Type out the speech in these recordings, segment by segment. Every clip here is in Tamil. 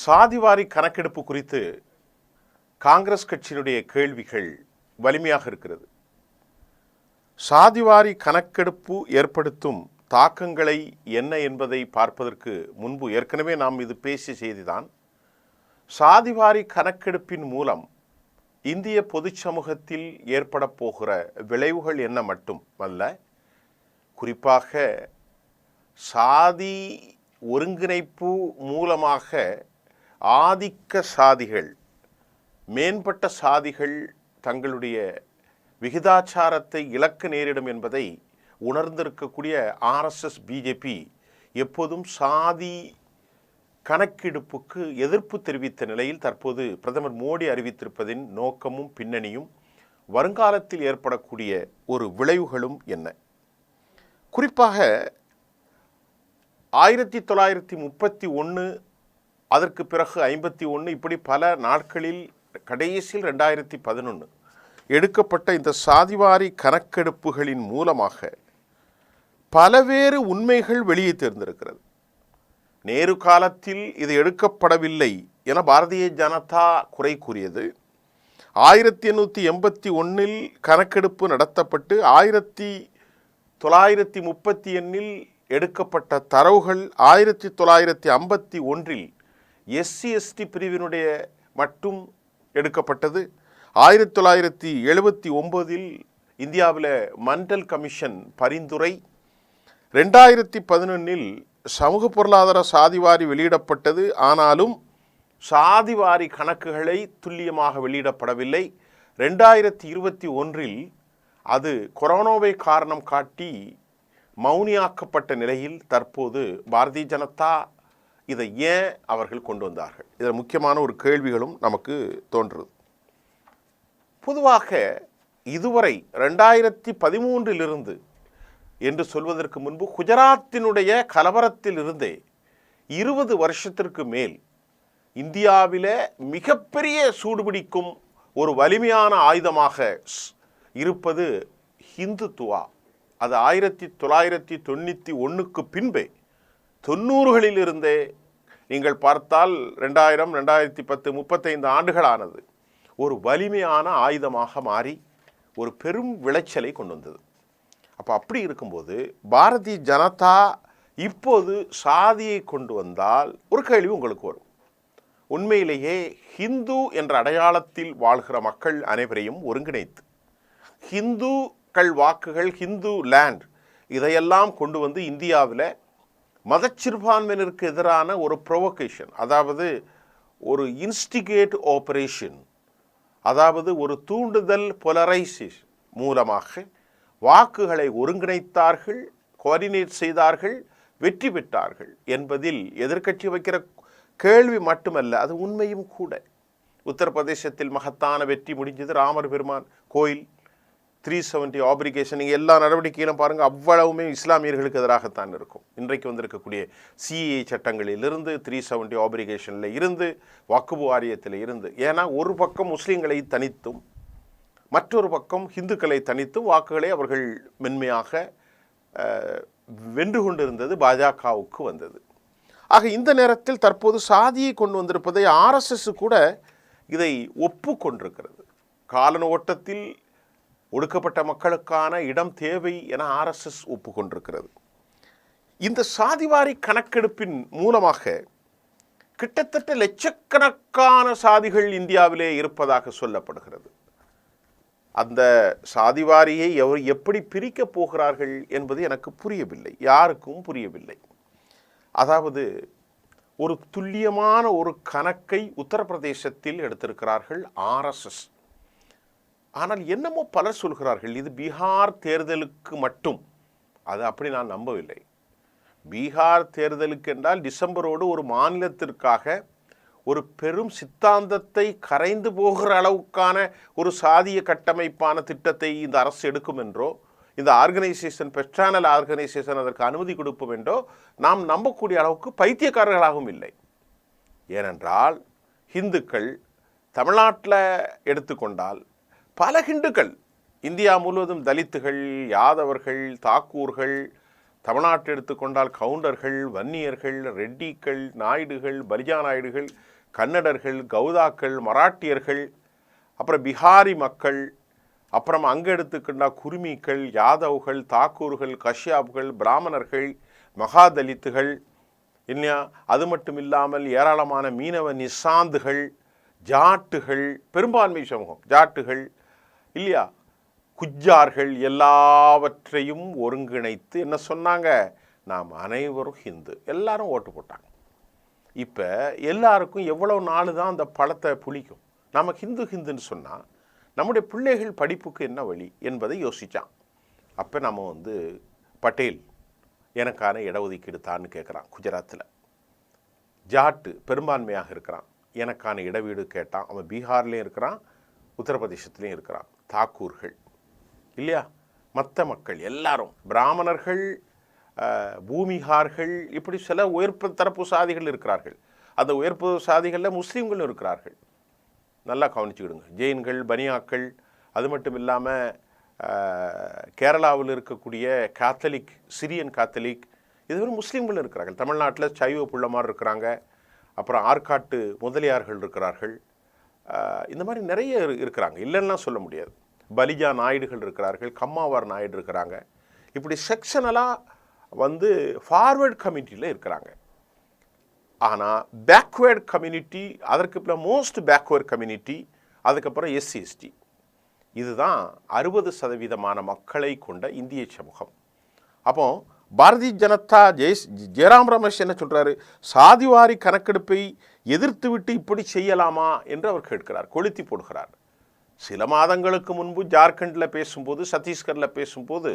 சாதிவாரி கணக்கெடுப்பு குறித்து காங்கிரஸ் கட்சியினுடைய கேள்விகள் வலிமையாக இருக்கிறது. சாதிவாரி கணக்கெடுப்பு ஏற்படுத்தும் தாக்கங்களை என்ன என்பதை பார்ப்பதற்கு முன்பு ஏற்கனவே நாம் இது பேசிய செய்திதான். சாதிவாரி கணக்கெடுப்பின் மூலம் இந்திய பொது சமூகத்தில் ஏற்பட போகிற விளைவுகள் என்ன மட்டும் அல்ல, குறிப்பாக சாதி ஒருங்கிணைப்பு மூலமாக ஆதிக்க சாதிகள், மேம்பட்ட சாதிகள் தங்களுடைய விகிதாச்சாரத்தை இழக்க நேரிடும் என்பதை உணர்ந்திருக்கக்கூடிய RSS பிஜேபி எப்போதும் சாதி கணக்கெடுப்புக்கு எதிர்ப்பு தெரிவித்த நிலையில் தற்போது பிரதமர் மோடி அறிவித்திருப்பதின் நோக்கமும் பின்னணியும் வருங்காலத்தில் ஏற்படக்கூடிய ஒரு விளைவுகளும் என்ன? குறிப்பாக 1931 அதற்கு பிறகு 51 இப்படி பல நாட்களில் கடைசியில் 2011 எடுக்கப்பட்ட இந்த சாதிவாரி கணக்கெடுப்புகளின் மூலமாக பலவேறு உண்மைகள் வெளியே தெரிந்திருக்கிறது. நேரு காலத்தில் இது எடுக்கப்படவில்லை என பாரதிய ஜனதா குறை கூறியது. 1881 கணக்கெடுப்பு நடத்தப்பட்டு 1938 எடுக்கப்பட்ட தரவுகள் 1951 SC/ST பிரிவினுடைய மட்டும் எடுக்கப்பட்டது. 1979 இந்தியாவில் மண்டல் கமிஷன் பரிந்துரை, 2011 சமூக பொருளாதார சாதிவாரி வெளியிடப்பட்டது. ஆனாலும் சாதிவாரி கணக்குகளை துல்லியமாக வெளியிடப்படவில்லை. 2021 அது கொரோனாவை காரணம் காட்டி மௌனியாக்கப்பட்ட நிலையில் தற்போது பாரதிய ஜனதா இதை ஏன் அவர்கள் கொண்டு வந்தார்கள்? இதில் முக்கியமான ஒரு கேள்விகளும் நமக்கு தோன்றுது. பொதுவாக இதுவரை 2013 என்று சொல்வதற்கு முன்பு குஜராத்தினுடைய கலவரத்தில் இருந்தே 20 வருஷத்திற்கு மேல் இந்தியாவிலே மிகப்பெரிய சூடுபிடிக்கும் ஒரு வலிமையான ஆயுதமாக இருப்பது ஹிந்துத்துவா. அது 1991 பின்பே 90களில் இருந்தே நீங்கள் பார்த்தால் 2000, 2010, 35 ஆண்டுகளானது ஒரு வலிமையான ஆயுதமாக மாறி ஒரு பெரும் விளைச்சலை கொண்டு வந்தது. அப்படி இருக்கும்போது பாரதிய ஜனதா இப்போது சாதியை கொண்டு வந்தால் ஒரு கேள்வி உங்களுக்கு வரும். உண்மையிலேயே ஹிந்து என்ற அடையாளத்தில் வாழ்கிற மக்கள் அனைவரையும் ஒருங்கிணைத்து ஹிந்துக்கள் வாக்குகள், ஹிந்து லேண்ட் இதையெல்லாம் கொண்டு வந்து இந்தியாவில் மதச்சிறுபான்மையினருக்கு எதிரான ஒரு ப்ரொவோகேஷன், அதாவது ஒரு இன்ஸ்டிகேட் ஆபரேஷன், அதாவது ஒரு தூண்டுதல் போலரைசேஷன் மூலமாக வாக்குகளை ஒருங்கிணைத்தார்கள், கோஆர்டினேட் செய்தார்கள், வெற்றி பெற்றார்கள் என்பதில் எதிர்க்கட்சி வைக்கிற கேள்வி மட்டுமல்ல, அது உண்மையும் கூட. உத்தரப்பிரதேசத்தில் மகத்தான வெற்றி முடிஞ்சது. ராமர் பெருமான் கோயில் 370 ஆப்ளிகேஷன், நீங்கள் எல்லா நடவடிக்கையிலும் பாருங்கள், அவ்வளவுமே இஸ்லாமியர்களுக்கு எதிராகத்தான் இருக்கும். இன்றைக்கு வந்திருக்கக்கூடிய CAA சட்டங்களிலிருந்து 370 ஆப்ளிகேஷனில் இருந்து வக்ஃப் வாரியத்தில் இருந்து, ஏன்னா ஒரு பக்கம் முஸ்லீம்களை தனித்தும் மற்றொரு பக்கம் இந்துக்களை தனித்தும் வாக்குகளை அவர்கள் மென்மையாக வென்று கொண்டிருந்தது பாஜகவுக்கு வந்தது. ஆக இந்த நேரத்தில் தற்போது சாதியை கொண்டு வந்திருப்பதை RSS கூட இதை ஒப்புக்கொண்டிருக்கிறது. காலன் ஓட்டத்தில் ஒடுக்கப்பட்ட மக்களுக்கான இடம் தேவை என RSS ஒப்புக்கொண்டிருக்கிறது. இந்த சாதிவாரி கணக்கெடுப்பின் மூலமாக கிட்டத்தட்ட லட்சக்கணக்கான சாதிகள் இந்தியாவிலே இருப்பதாக சொல்லப்படுகிறது. அந்த சாதிவாரியை எப்படி பிரிக்கப் போகிறார்கள் என்பது எனக்கு புரியவில்லை, யாருக்கும் புரியவில்லை. அதாவது ஒரு துல்லியமான ஒரு கணக்கை உத்தரப்பிரதேசத்தில் எடுத்திருக்கிறார்கள் RSS. ஆனால் என்னமோ பலர் சொல்கிறார்கள் இது பீகார் தேர்தலுக்கு மட்டும். அது அப்படி நான் நம்பவில்லை. பீகார் தேர்தலுக்கு என்றால் டிசம்பரோடு ஒரு மாநிலத்திற்காக ஒரு பெரும் சித்தாந்தத்தை கரைந்து போகிற அளவுக்கான ஒரு சாதிய கட்டமைப்பான திட்டத்தை இந்த அரசு எடுக்கும் என்றோ, இந்த ஆர்கனைசேஷன் பெஸ்ட்ரானல் ஆர்கனைசேஷன் அதற்கு அனுமதி கொடுப்போம் என்றோ நாம் நம்பக்கூடிய அளவுக்கு பைத்தியக்காரர்களாகவும் இல்லை. ஏனென்றால் இந்துக்கள் தமிழ்நாட்டில் எடுத்துக்கொண்டால் பல ஹிந்துக்கள், இந்தியா முழுவதும் தலித்துகள், யாதவர்கள், தாக்கூர்கள், தமிழ்நாட்டை எடுத்துக்கொண்டால் கவுண்டர்கள், வன்னியர்கள், ரெட்டிகள், நாயுடுகள், பரிஜா நாயுடுகள், கன்னடர்கள், கௌதாக்கள், மராட்டியர்கள், அப்புறம் பிஹாரி மக்கள், அப்புறம் அங்கே எடுத்துக்கிட்டா குருமிகள், யாதவ்கள், தாக்கூர்கள், கஷ்யாப்கள், பிராமணர்கள், மகாதலித்துகள் இல்லையா? அது மட்டும் இல்லாமல் ஏராளமான மீனவ நிசாந்துகள், ஜாட்டுகள், பெரும்பான்மை சமூகம் ஜாட்டுகள் இல்லையா, குஜார்கள் எல்லாவற்றையும் ஒருங்கிணைத்து என்ன சொன்னாங்க? நாம் அனைவரும் ஹிந்து. எல்லாரும் ஓட்டு போட்டாங்க. இப்போ எல்லாருக்கும் எவ்வளவு நாள் தான் அந்த பழத்தை புளிக்கும்? நம்ம ஹிந்து ஹிந்துன்னு சொன்னால் நம்முடைய பிள்ளைகள் படிப்புக்கு என்ன வழி என்பதை யோசித்தான். அப்போ நம்ம பட்டேல் எனக்கான இடஒதுக்கீடு தான்னு கேட்குறான். குஜராத்தில் ஜாட்டு பெரும்பான்மையாக இருக்கிறான், எனக்கான இடவீடு கேட்டான். அவன் பீகார்லேயும் இருக்கிறான், உத்தரப்பிரதேசத்துலேயும் இருக்கிறான். தாக்கூர்கள் இல்லையா, மற்ற மக்கள் எல்லாரும், பிராமணர்கள், பூமிகார்கள், இப்படி சில உயர்ப்பு தரப்பு சாதிகள் இருக்கிறார்கள். அந்த உயர்ப்பு சாதிகளில் முஸ்லீம்களும் இருக்கிறார்கள். நல்லா கவனிச்சுக்கிடுங்க. ஜெயின்கள், பனியாக்கள், அது மட்டும் இல்லாமல் கேரளாவில் இருக்கக்கூடிய கேத்தலிக், சிரியன் கேத்தலிக், இதுவரை முஸ்லீம்கள் இருக்கிறார்கள். தமிழ்நாட்டில் சைவ புள்ளமார் இருக்கிறாங்க, அப்புறம் ஆற்காட்டு முதலியார்கள் இருக்கிறார்கள். இந்த மாதிரி நிறைய இருக்கிறாங்க, இல்லைன்னா சொல்ல முடியாது. பலிஜா நாயுடுகள் இருக்கிறார்கள், கம்மாவார் நாயுடு இருக்கிறாங்க. இப்படி செக்ஷனலாக ஃபார்வர்ட் கம்யூனிட்டியில் இருக்கிறாங்க. ஆனால் பேக்வேர்ட் கம்யூனிட்டி, அதற்கு மோஸ்ட் பேக்வேர்ட் கம்யூனிட்டி, அதுக்கப்புறம் SC/ST, இதுதான் 60% மக்களை கொண்ட இந்திய சமூகம். அப்போ பாரதிய ஜனதா ஜெயராம் ரமேஷ் என்ன சொல்கிறாரு? சாதிவாரி கணக்கெடுப்பை எதிர்த்து விட்டு இப்படி செய்யலாமா என்று அவர் கேட்கிறார், கொளுத்தி போடுகிறார். சில மாதங்களுக்கு முன்பு ஜார்க்கண்டில் பேசும்போது, சத்தீஸ்கரில் பேசும்போது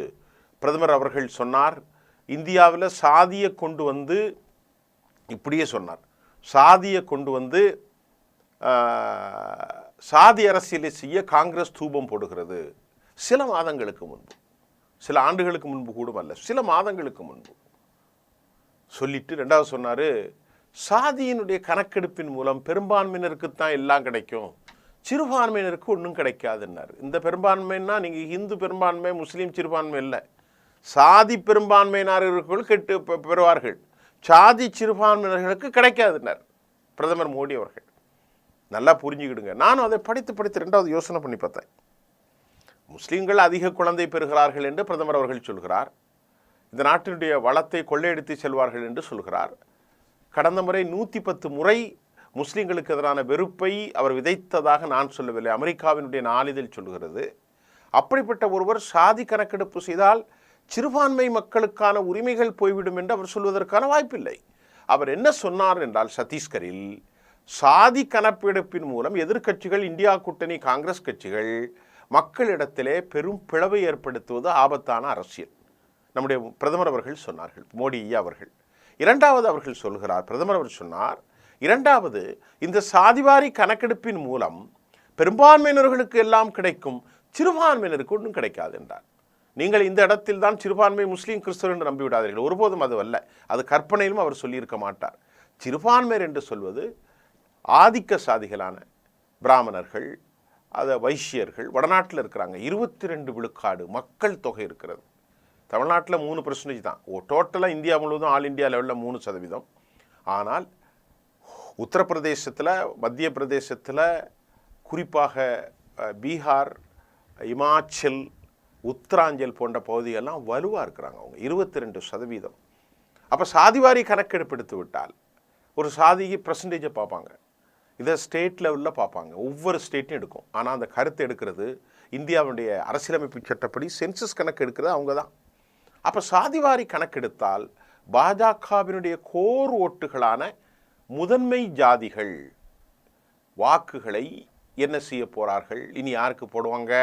பிரதமர் அவர்கள் சொன்னார், இந்தியாவில் சாதியை கொண்டு இப்படியே சொன்னார், சாதியை கொண்டு சாதி அரசியலை செய்ய காங்கிரஸ் தூபம் போடுகிறது. சில மாதங்களுக்கு முன்பு, சில ஆண்டுகளுக்கு முன்பு கூட அல்ல, சில மாதங்களுக்கு முன்பு சொல்லிட்டு ரெண்டாவது சொன்னார், சாதியினுடைய கணக்கெடுப்பின் மூலம் பெரும்பான்மையினருக்குத்தான் எல்லாம் கிடைக்கும், சிறுபான்மையினருக்கு ஒன்றும் கிடைக்காதுன்னார். இந்த பெரும்பான்மைன்னா நீங்கள் இந்து பெரும்பான்மை, முஸ்லீம் சிறுபான்மை இல்லை, சாதி பெரும்பான்மையினர்கள் பெறுவார்கள், சாதி சிறுபான்மையினர்களுக்கு கிடைக்காதுன்னார் பிரதமர் மோடி அவர்கள். நல்லா புரிஞ்சுக்கிடுங்க. நானும் அதை படித்து ரெண்டாவது யோசனை பண்ணி பார்த்தேன். முஸ்லீம்கள் அதிக குழந்தை பெறுகிறார்கள் என்று பிரதமர் அவர்கள் சொல்கிறார், இந்த நாட்டினுடைய வளத்தை கொள்ளையடித்து செல்வார்கள் என்று சொல்கிறார். கடந்த முறை 110 முறை முஸ்லீம்களுக்கு எதிரான வெறுப்பை அவர் விதைத்ததாக நான் சொல்லவில்லை, அமெரிக்காவினுடைய நாளிதழ் சொல்கிறது. அப்படிப்பட்ட ஒருவர் சாதி கணக்கெடுப்பு செய்தால் சிறுபான்மை மக்களுக்கான உரிமைகள் போய்விடும் என்று அவர் சொல்வதற்கான வாய்ப்பில்லை. அவர் என்ன சொன்னார் என்றால், சத்தீஸ்கரில் சாதி கணக்கெடுப்பின் மூலம் எதிர்க்கட்சிகள், இந்தியா கூட்டணி காங்கிரஸ் கட்சிகள் மக்களிடத்திலே பெரும் பிளவை ஏற்படுத்துவது ஆபத்தான அரசியல். நம்முடைய பிரதமர் அவர்கள் சொன்னார்கள், மோடி ஐயா அவர்கள். இரண்டாவது அவர்கள் சொல்கிறார், பிரதமர் அவர் சொன்னார், இரண்டாவது இந்த சாதிவாரி கணக்கெடுப்பின் மூலம் பெரும்பான்மையினர்களுக்கு எல்லாம் கிடைக்கும், சிறுபான்மையினருக்கு ஒன்றும் கிடைக்காது என்றார். நீங்கள் இந்த இடத்தில் தான் சிறுபான்மை முஸ்லீம் கிறிஸ்தவர் என்று நம்பிவிடாதீர்கள், ஒருபோதும் அது அல்ல, அது கற்பனையிலும் அவர் சொல்லியிருக்க மாட்டார். சிறுபான்மையர் என்று சொல்வது ஆதிக்க சாதிகளான பிராமணர்கள், வைசியர்கள், வடநாட்டில் இருக்கிறாங்க. 22 விழுக்காடு மக்கள் தொகை இருக்கிறது. தமிழ்நாட்டில் 3% தான், டோட்டலாக இந்தியா முழுவதும் ஆல் இந்தியா லெவலில் 3%. ஆனால் உத்தரப்பிரதேசத்தில், மத்திய பிரதேசத்தில், குறிப்பாக பீகார், இமாச்சல், உத்தராஞ்சல் போன்ற பகுதிகளெல்லாம் வலுவாக இருக்கிறாங்க அவங்க, 22%. அப்போ சாதிவாரி கணக்கெடுப்பு எடுத்து விட்டால் ஒரு சாதிக்கு பர்சன்டேஜை பார்ப்பாங்க, இதை ஸ்டேட் லெவலில் பார்ப்பாங்க, ஒவ்வொரு ஸ்டேட்டும் எடுக்கும். ஆனால் அந்த கருத்தை எடுக்கிறது இந்தியாவுடைய அரசியலமைப்பு சட்டப்படி சென்சஸ் கணக்கு எடுக்கிறது அவங்க தான். அப்போ சாதிவாரி கணக்கெடுத்தால் பாஜகவினுடைய கோர் ஓட்டுகளான முதன்மை ஜாதிகள் வாக்குகளை என்ன செய்ய போகிறார்கள்? இனி யாருக்கு போடுவாங்க?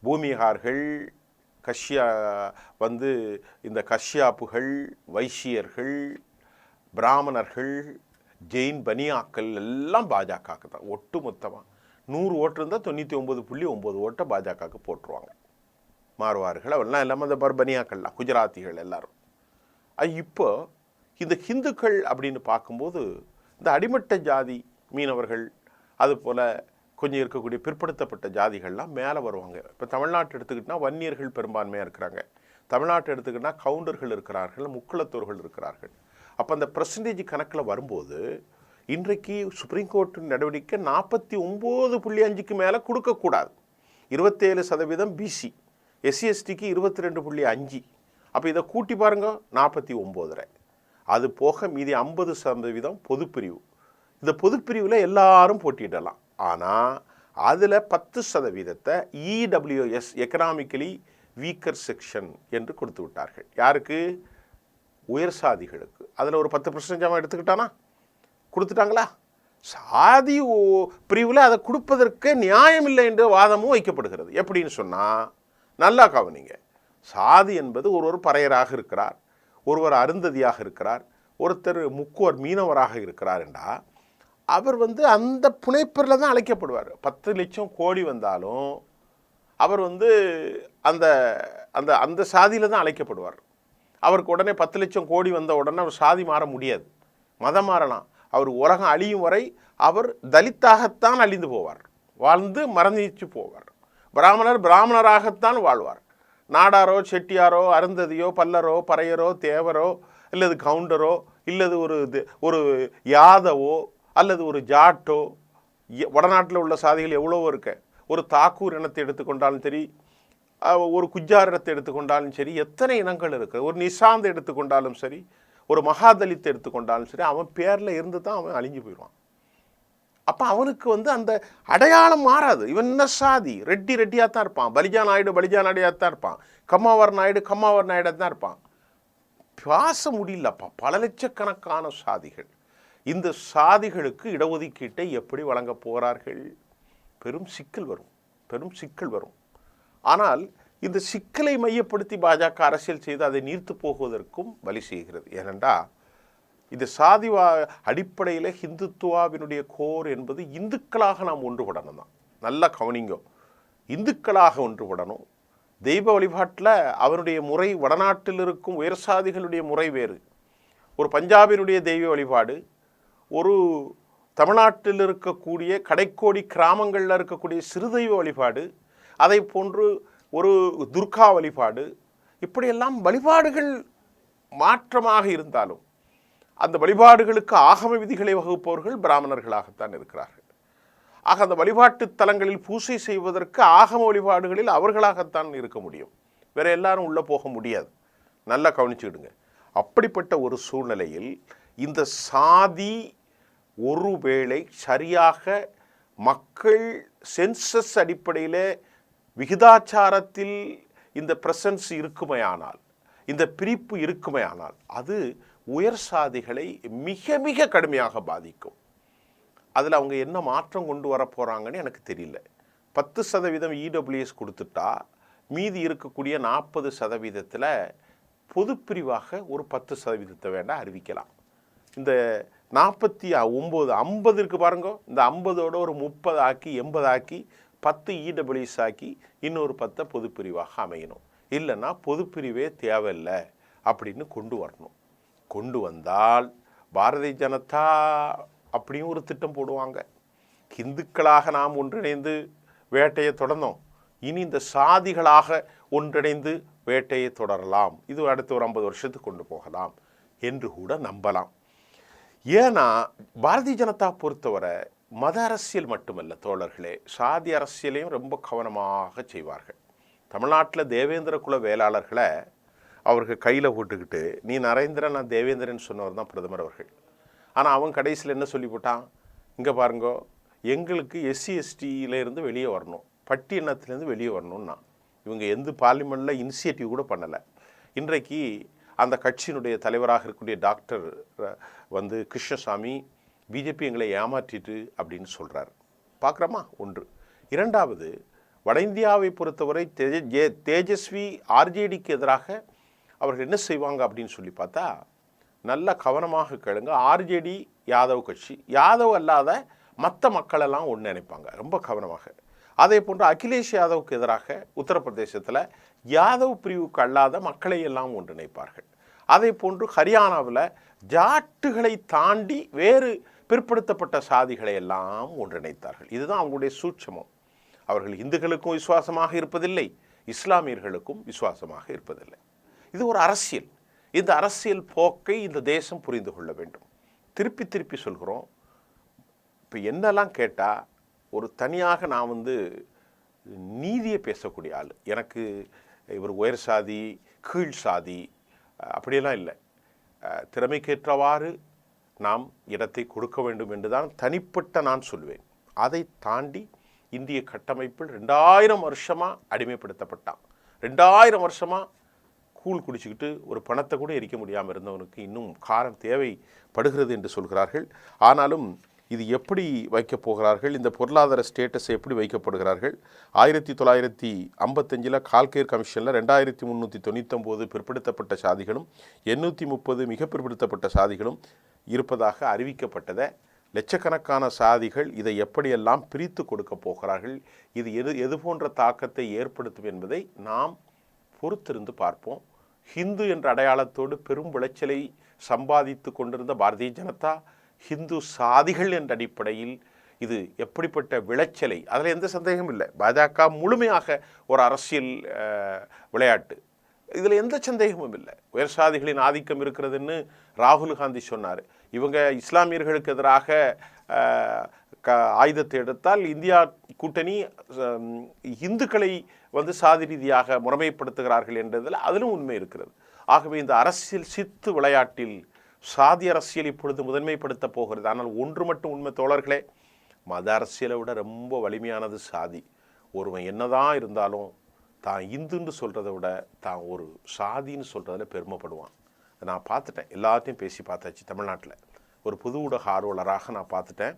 பூமிகார்கள், இந்த கஷ்யாப்புகள், வைசியர்கள், பிராமணர்கள், ஜெயின் பனியாக்கள் எல்லாம் பாஜகவுக்கு தான். ஒட்டு மொத்தமாக 100 ஓட்டு இருந்தால் 99.9 ஓட்டை பாஜகவுக்கு போட்டுருவாங்க. மாறுவார்கள் அவெல்லாம் இல்லாமல் அந்த பனியாக்கள்லாம், குஜராத்திகள் எல்லாரும். இப்போ இந்த ஹிந்துக்கள் அப்படின்னு பார்க்கும்போது இந்த அடிமட்ட ஜாதி மீனவர்கள், அதுபோல் கொஞ்சம் இருக்கக்கூடிய பிற்படுத்தப்பட்ட ஜாதிகள்லாம் மேலே வருவாங்க. இப்போ தமிழ்நாட்டு எடுத்துக்கிட்டால் வன்னியர்கள் பெரும்பான்மையாக இருக்கிறாங்க, தமிழ்நாட்டை எடுத்துக்கிட்டால் கவுண்டர்கள் இருக்கிறார்கள், முக்குளத்தோர்கள் இருக்கிறார்கள். அப்போ அந்த பர்சன்டேஜ் கணக்கில் வரும்போது இன்றைக்கு சுப்ரீம் கோர்ட்டின் நடவடிக்கை 49.5க்கு மேலே கொடுக்கக்கூடாது. 27% பிசி, SC/STக்கு 22.5. அப்போ இதை கூட்டி பாருங்க, 49. அது போக மீதி 50% பொதுப்பிரிவு. இந்த பொதுப்பிரிவில் எல்லாரும் போட்டியிடலாம். ஆனால் அதில் 10% EWS, எக்கனாமிக்கலி வீக்கர் செக்ஷன் என்று கொடுத்து விட்டார்கள். யாருக்கு? உயர் சாதிகளுக்கு. அதில் ஒரு 10% எடுத்துக்கிட்டானா? கொடுத்துட்டாங்களா? சாதி பிரிவில் அதை கொடுப்பதற்கு நியாயம் இல்லை என்ற வாதமும் வைக்கப்படுகிறது. எப்படின்னு சொன்னால், நல்லா கவனிங்க. சாதி என்பது ஒருவர் பறையராக இருக்கிறார், ஒருவர் அருந்ததியாக இருக்கிறார், ஒருத்தர் முக்குவர் மீனவராக இருக்கிறார் என்றால் அவர் அந்த புனைப்பெயரில் தான் அழைக்கப்படுவார். 10 லட்சம் கோடி வந்தாலும் அவர் அந்த அந்த அந்த சாதியில் தான் அழைக்கப்படுவார். அவருக்கு உடனே 10 லட்சம் கோடி வந்த உடனே அவர் சாதி மாற முடியாது, மதம் மாறலாம். அவர் உலகம் அழியும் வரை அவர் தலித்தாகத்தான் அழிந்து போவார், வாழ்ந்து மறந்துச்சு போவார். பிராமணர் பிராமணராகத்தான் வாழ்வார். நாடாரோ செட்டியாரோ அருந்ததியோ பல்லரோ பறையரோ தேவரோ இல்லது கவுண்டரோ இல்லது ஒரு யாதவோ அல்லது ஒரு ஜாட்டோ, வடநாட்டில் உள்ள சாதிகள் எவ்வளவோ இருக்க, ஒரு தாக்கூர் இனத்தை எடுத்துக்கொண்டாலும் சரி, ஒரு குஜார் இனத்தை எடுத்துக்கொண்டாலும் சரி, எத்தனை இனங்கள் இருக்குது. ஒரு நிசாந்தை எடுத்துக்கொண்டாலும் சரி, ஒரு மகாதலித்தை எடுத்துக்கொண்டாலும் சரி, அவன் பேரில் இருந்து தான் அவன் அழிஞ்சு போயிடுவான். அப்போ அவனுக்கு அந்த அடையாளம் மாறாது. இவன் என்ன சாதி? ரெட்டியாக தான் இருப்பான். பலிஜா நாயுடையாக தான் இருப்பான். கம்மாவர் நாயுடாக தான் இருப்பான். பேச முடியலப்பா. பல லட்சக்கணக்கான சாதிகள். இந்த சாதிகளுக்கு இடஒதுக்கீட்டை எப்படி வழங்க போகிறார்கள்? பெரும் சிக்கல் வரும். ஆனால் இந்த சிக்கலை மையப்படுத்தி பாஜக அரசியல் செய்து அதை நீர்த்து போகுவதற்கும் வழி செய்கிறது. ஏனென்றால் இந்த சாதி அடிப்படையில் ஹிந்துத்துவாவினுடைய கோர் என்பது இந்துக்களாக நாம் ஒன்றுபடணும் தான். நல்லா கவனிங்கோ, இந்துக்களாக ஒன்றுபடணும். தெய்வ வழிபாட்டில் அவருடைய முறை வடநாட்டில் இருக்கும் உயர் சாதிகளுடைய முறை வேறு. ஒரு பஞ்சாபினுடைய தெய்வ வழிபாடு, ஒரு தமிழ்நாட்டில் இருக்கக்கூடிய கடைக்கோடி கிராமங்களில் இருக்கக்கூடிய சிறுதெய்வ வழிபாடு, அதை போன்று ஒரு துர்கா வழிபாடு, இப்படியெல்லாம் வழிபாடுகள் மாற்றமாக இருந்தாலும் அந்த வழிபாடுகளுக்கு ஆகம விதிகளை வகுப்பவர்கள் பிராமணர்களாகத்தான் இருக்கிறார்கள். ஆக அந்த வழிபாட்டு தலங்களில் பூசை செய்வதற்கு ஆகம வழிபாடுகளில் அவர்களாகத்தான் இருக்க முடியும், வேற எல்லாரும் உள்ளே போக முடியாது. நல்லா கவனிச்சுக்கிடுங்க. அப்படிப்பட்ட ஒரு சூழ்நிலையில் இந்த சாதி ஒருவேளை சரியாக மக்கள் சென்சஸ் அடிப்படையில் விகிதாச்சாரத்தில் இந்த பிரசன்ஸ் இருக்குமையானால், இந்த பிரிப்பு இருக்குமையானால், அது உயர் சாதிகளை மிக மிக கடுமையாக பாதிக்கும். அதில் அவங்க என்ன மாற்றம் கொண்டு வர போகிறாங்கன்னு எனக்கு தெரியல. 10% EWS கொடுத்துட்டா மீதி இருக்கக்கூடிய 40%த்தில் பொதுப்பிரிவாக ஒரு 10% வேண்டாம் அறிவிக்கலாம். இந்த 49 50 இருக்கு பாருங்க, இந்த 50ஓட ஒரு 30 ஆக்கி 80 ஆக்கி 10 EWS ஆக்கி இன்னொரு 10 பொதுப்பிரிவாக அமையணும். இல்லைன்னா பொதுப்பிரிவே தேவையில்லை அப்படின்னு கொண்டு வரணும். கொண்டு வந்தால் பாரதிய ஜனதா அப்படியும் ஒரு திட்டம் போடுவாங்க. இந்துக்களாக நாம் ஒன்றிணைந்து வேட்டையை தொடர்ந்தோம், இனி இந்த சாதிகளாக ஒன்றிணைந்து வேட்டையை தொடரலாம், இது அடுத்த ஒரு 50 வருஷத்துக்கு கொண்டு போகலாம் என்று கூட நம்பலாம். ஏன்னா பாரதிய ஜனதா பொறுத்தவரை மத அரசியல் மட்டுமல்ல தோழர்களே, சாதி அரசியலையும் ரொம்ப கவனமாக செய்வார்கள். தமிழ்நாட்டில் தேவேந்திர குல வேளாளர்களை அவர்கள் கையில் போட்டுக்கிட்டு, நீ நரேந்திரன் நான் தேவேந்திரன் சொன்னவர் தான் பிரதமர் அவர்கள். ஆனால் அவன் கடைசியில் என்ன சொல்லி போட்டான்? இங்கே பாருங்கோ, எங்களுக்கு SC/STயிலேருந்து வெளியே வரணும், பட்டியலத்திலேருந்து வெளியே வரணும்னா இவங்க எந்த பார்லிமெண்ட்டில் இனிஷியேட்டிவ் கூட பண்ணலை. இன்றைக்கு அந்த கட்சியினுடைய தலைவராக இருக்கக்கூடிய டாக்டர் கிருஷ்ணசாமி பிஜேபி எங்களை ஏமாற்றிட்டு அப்படின்னு சொல்கிறார். பார்க்குறோமா? ஒன்று. இரண்டாவது, வட இந்தியாவை பொறுத்தவரை தேஜஸ்வி RJDக்கு எதிராக அவர்கள் என்ன செய்வாங்க அப்படின்னு சொல்லி பார்த்தா, நல்ல கவனமாக கேளுங்க. RJD யாதவ் கட்சி, யாதவ் அல்லாத மற்ற மக்களெல்லாம் ஒன்று நினைப்பாங்க, ரொம்ப கவனமாக. அதே போன்று அகிலேஷ் யாதவுக்கு எதிராக உத்தரப்பிரதேசத்தில் யாதவ் பிரிவுக்கு அல்லாத மக்களை எல்லாம் ஒன்றிணைப்பார்கள். அதே போன்று ஹரியானாவில் ஜாட்டுகளை தாண்டி வேறு பிற்படுத்தப்பட்ட சாதிகளை எல்லாம் ஒன்றிணைத்தார்கள். இதுதான் அவங்களுடைய சூட்சமம். அவர்கள் இந்துக்களுக்கும் விசுவாசமாக இருப்பதில்லை, இஸ்லாமியர்களுக்கும் விசுவாசமாக இருப்பதில்லை. இது ஒரு அரசியல். இந்த அரசியல் போக்கை இந்த தேசம் புரிந்து கொள்ள வேண்டும். திருப்பி திருப்பி சொல்கிறோம், இப்போ என்னெல்லாம் கேட்டால் ஒரு தனியாக நான் நீதியை பேசக்கூடிய ஆள். எனக்கு இவர் உயர் சாதி கீழ் சாதி அப்படியெல்லாம் இல்லை. திறமைக்கேற்றவாறு நாம் இடத்தை கொடுக்க வேண்டும் என்று தான் தனிப்பட்ட நான் சொல்வேன். அதை தாண்டி இந்திய கட்டமைப்பில் 2000 வருஷமாக அடிமைப்படுத்தப்பட்டான். 2000 வருஷமாக கூழ் குடிச்சுக்கிட்டு ஒரு பணத்தை கூட எரிக்க முடியாமல் இருந்தவனுக்கு இன்னும் காரம் தேவைப்படுகிறது என்று சொல்கிறார்கள். ஆனாலும் இது எப்படி வைக்கப் போகிறார்கள், இந்த பொருளாதார ஸ்டேட்டஸ் எப்படி வைக்கப்படுகிறார்கள்? 1955 கால்கேர் கமிஷனில் 2399 பிற்படுத்தப்பட்ட சாதிகளும் 830 மிக பிற்படுத்தப்பட்ட சாதிகளும் இருப்பதாக அறிவிக்கப்பட்டதை லட்சக்கணக்கான சாதிகள் இதை எப்படியெல்லாம் பிரித்து கொடுக்க போகிறார்கள், இது எது போன்ற தாக்கத்தை ஏற்படுத்தும் என்பதை நாம் பொறுத்திருந்து பார்ப்போம். ஹிந்து என்ற அடையாளத்தோடு பெரும் விளைச்சலை சம்பாதித்து கொண்டிருந்த பாரதிய ஜனதா ஹிந்து சாதிகள் என்ற அடிப்படையில் இது எப்படிப்பட்ட விளைச்சலை, அதில் எந்த சந்தேகமும் இல்லை. பாஜக முழுமையாக ஒரு அரசியல் விளையாட்டு, இதில் எந்த சந்தேகமும் இல்லை. உயர் சாதிகளின் ஆதிக்கம் இருக்கிறதுன்னு ராகுல் காந்தி சொன்னார். இவங்க இஸ்லாமியர்களுக்கு எதிராக ஆயுதத்தை எடுத்தால் இந்தியா கூட்டணி இந்துக்களை சாதி ரீதியாக முறைமைப்படுத்துகிறார்கள் என்றதில் அதிலும் உண்மை இருக்கிறது. ஆகவே இந்த அரசியல் சித்து விளையாட்டில் சாதி அரசியல் இப்பொழுது முதன்மைப்படுத்த போகிறது. ஆனால் ஒன்று மட்டும் உண்மை தோழர்களே, மத அரசியலை விட ரொம்ப வலிமையானது சாதி. ஒருவன் என்னதான் இருந்தாலும் தான் இந்துன்னு சொல்கிறத விட தான் ஒரு சாதின்னு சொல்கிறதுல பெருமைப்படுவான். நான் பார்த்துட்டேன், எல்லாத்தையும் பேசி பார்த்தாச்சு. தமிழ்நாட்டில் ஒரு புது ஊடக ஆர்வலராக நான் பார்த்துட்டேன்.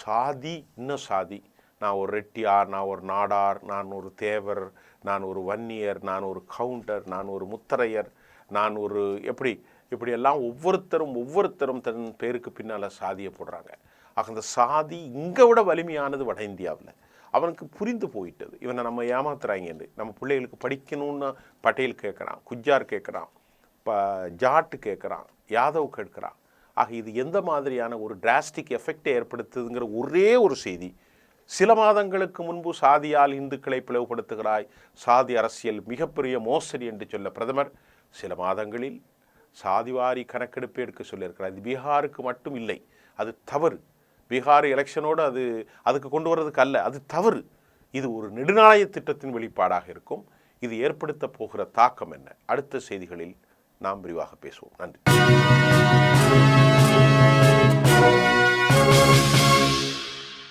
சாதி இன்னும் சாதி, நான் ஒரு ரெட்டியார், நான் ஒரு நாடார், நான் ஒரு தேவர், நான் ஒரு வன்னியர், நான் ஒரு கவுண்டர், நான் ஒரு முத்தரையர், நான் ஒரு இப்படியெல்லாம் ஒவ்வொருத்தரும் தன் பேருக்கு பின்னால் சாதியை போடுறாங்க. ஆக அந்த சாதி இங்கே விட வலிமையானது வட இந்தியாவில். அவனுக்கு புரிந்து போயிட்டது, இவனை நம்ம ஏமாத்துறாங்கன்னு. நம்ம பிள்ளைகளுக்கு படிக்கணும்னு பட்டேல் கேட்குறான், குஜார் கேட்குறான், ஜாட்டு கேட்குறான், யாதவ் கேட்குறான். ஆக இது எந்த மாதிரியான ஒரு டிராஸ்டிக் எஃபெக்டை ஏற்படுத்துதுங்கிற ஒரே ஒரு செய்தி. சில மாதங்களுக்கு முன்பு சாதியால் இந்துக்களை பிளவுபடுத்துகிறாய், சாதி அரசியல் மிகப்பெரிய மோசடி என்று சொல்ல பிரதமர் சில மாதங்களில் சாதிவாரி கணக்கெடுப்பு எடுக்க சொல்லியிருக்கிறார். இது பீகாருக்கு மட்டும் இல்லை, அது தவறு. பீகார் எலெக்ஷனோடு அதுக்கு கொண்டு வர்றதுக்கு அல்ல, அது தவறு. இது ஒரு நெடுநாளைய திட்டத்தின் வெளிப்பாடாக இருக்கும். இது ஏற்படுத்த போகிற தாக்கம் என்ன? அடுத்த செய்திகளில் நாம் விரிவாக பேசுவோம். நன்றி.